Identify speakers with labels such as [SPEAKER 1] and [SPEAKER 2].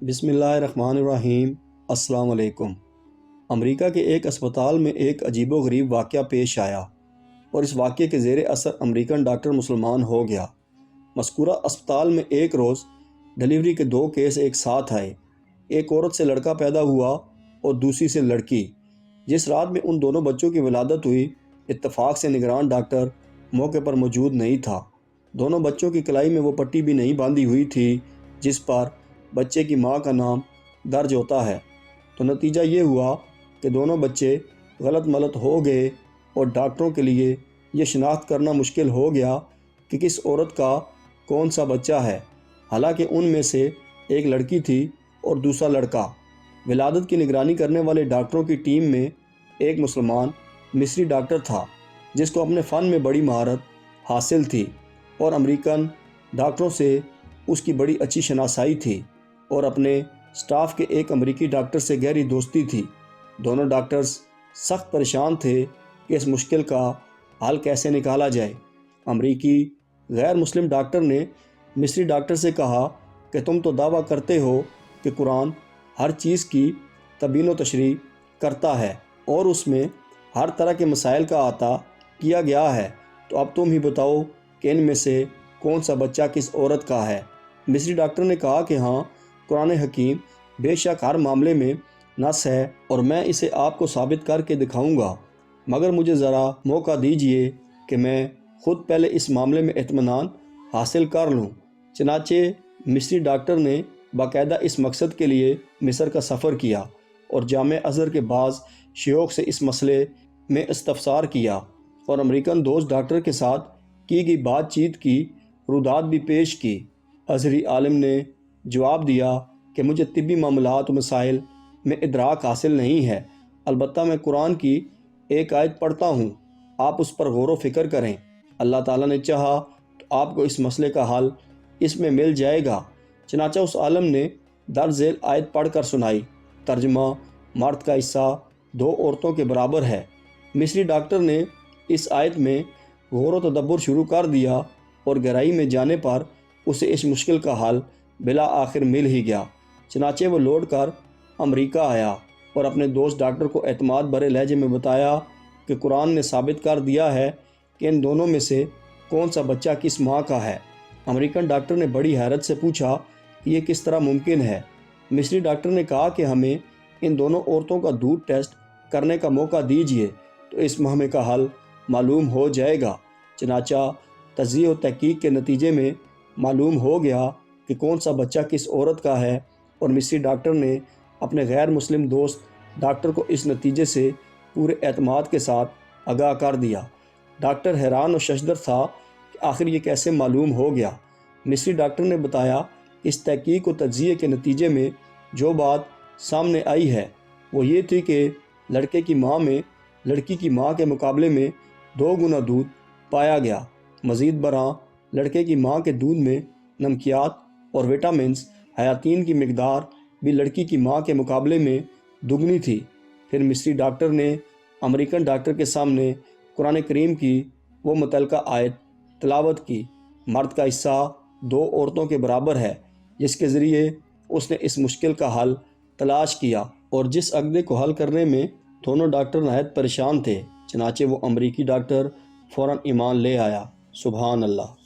[SPEAKER 1] بسم اللہ الرحمن الرحیم۔ السلام علیکم۔ امریکہ کے ایک اسپتال میں ایک عجیب و غریب واقعہ پیش آیا اور اس واقعے کے زیر اثر امریکن ڈاکٹر مسلمان ہو گیا۔ مذکورہ اسپتال میں ایک روز ڈلیوری کے 2 کیس ایک ساتھ آئے۔ ایک عورت سے لڑکا پیدا ہوا اور دوسری سے لڑکی۔ جس رات میں ان دونوں بچوں کی ولادت ہوئی، اتفاق سے نگران ڈاکٹر موقع پر موجود نہیں تھا۔ دونوں بچوں کی کلائی میں وہ پٹی بھی نہیں باندھی ہوئی تھی جس پر بچے کی ماں کا نام درج ہوتا ہے۔ تو نتیجہ یہ ہوا کہ دونوں بچے غلط ملت ہو گئے اور ڈاکٹروں کے لیے یہ شناخت کرنا مشکل ہو گیا کہ کس عورت کا کون سا بچہ ہے، حالانکہ ان میں سے ایک لڑکی تھی اور دوسرا لڑکا۔ ولادت کی نگرانی کرنے والے ڈاکٹروں کی ٹیم میں ایک مسلمان مصری ڈاکٹر تھا جس کو اپنے فن میں بڑی مہارت حاصل تھی اور امریکن ڈاکٹروں سے اس کی بڑی اچھی شناسائی تھی اور اپنے سٹاف کے ایک امریکی ڈاکٹر سے گہری دوستی تھی۔ دونوں ڈاکٹرز سخت پریشان تھے کہ اس مشکل کا حل کیسے نکالا جائے۔ امریکی غیر مسلم ڈاکٹر نے مصری ڈاکٹر سے کہا کہ تم تو دعویٰ کرتے ہو کہ قرآن ہر چیز کی تبیین و تشریح کرتا ہے اور اس میں ہر طرح کے مسائل کا احاطہ کیا گیا ہے، تو اب تم ہی بتاؤ کہ ان میں سے کون سا بچہ کس عورت کا ہے۔ مصری ڈاکٹر نے کہا کہ ہاں، قرآن حکیم بے شک ہر معاملے میں نص ہے اور میں اسے آپ کو ثابت کر کے دکھاؤں گا، مگر مجھے ذرا موقع دیجئے کہ میں خود پہلے اس معاملے میں اطمینان حاصل کر لوں۔ چنانچہ مصری ڈاکٹر نے باقاعدہ اس مقصد کے لیے مصر کا سفر کیا اور جامع ازہر کے بعض شیوخ سے اس مسئلے میں استفسار کیا اور امریکن دوست ڈاکٹر کے ساتھ کی گئی بات چیت کی رودات بھی پیش کی۔ ازہری عالم نے جواب دیا کہ مجھے طبی معاملات و مسائل میں ادراک حاصل نہیں ہے، البتہ میں قرآن کی ایک آیت پڑھتا ہوں، آپ اس پر غور و فکر کریں، اللہ تعالیٰ نے چاہا تو آپ کو اس مسئلے کا حل اس میں مل جائے گا۔ چنانچہ اس عالم نے درج ذیل آیت پڑھ کر سنائی۔ ترجمہ: مرد کا حصہ 2 عورتوں کے برابر ہے۔ مصری ڈاکٹر نے اس آیت میں غور و تدبر شروع کر دیا اور گہرائی میں جانے پر اسے اس مشکل کا حل بلا آخر مل ہی گیا۔ چنانچہ وہ لوٹ کر امریکہ آیا اور اپنے دوست ڈاکٹر کو اعتماد بھرے لہجے میں بتایا کہ قرآن نے ثابت کر دیا ہے کہ ان دونوں میں سے کون سا بچہ کس ماں کا ہے۔ امریکن ڈاکٹر نے بڑی حیرت سے پوچھا کہ یہ کس طرح ممکن ہے۔ مصری ڈاکٹر نے کہا کہ ہمیں ان دونوں عورتوں کا دودھ ٹیسٹ کرنے کا موقع دیجیے تو اس معاملے کا حل معلوم ہو جائے گا۔ چنانچہ تجزیہ و تحقیق کے نتیجے میں معلوم ہو گیا کہ کون سا بچہ کس عورت کا ہے اور مصری ڈاکٹر نے اپنے غیر مسلم دوست ڈاکٹر کو اس نتیجے سے پورے اعتماد کے ساتھ آگاہ کر دیا۔ ڈاکٹر حیران و ششدر تھا کہ آخر یہ کیسے معلوم ہو گیا۔ مصری ڈاکٹر نے بتایا کہ اس تحقیق و تجزیے کے نتیجے میں جو بات سامنے آئی ہے وہ یہ تھی کہ لڑکے کی ماں میں لڑکی کی ماں کے مقابلے میں 2 گنا دودھ پایا گیا۔ مزید برآں لڑکے کی ماں کے دودھ میں نمکیات اور وٹامنز حیاتین کی مقدار بھی لڑکی کی ماں کے مقابلے میں دگنی تھی۔ پھر مصری ڈاکٹر نے امریکن ڈاکٹر کے سامنے قرآن کریم کی وہ متعلقہ آیت تلاوت کی، مرد کا حصہ 2 عورتوں کے برابر ہے، جس کے ذریعے اس نے اس مشکل کا حل تلاش کیا اور جس عقدے کو حل کرنے میں دونوں ڈاکٹر نہایت پریشان تھے۔ چنانچہ وہ امریکی ڈاکٹر فوراً ایمان لے آیا۔ سبحان اللہ۔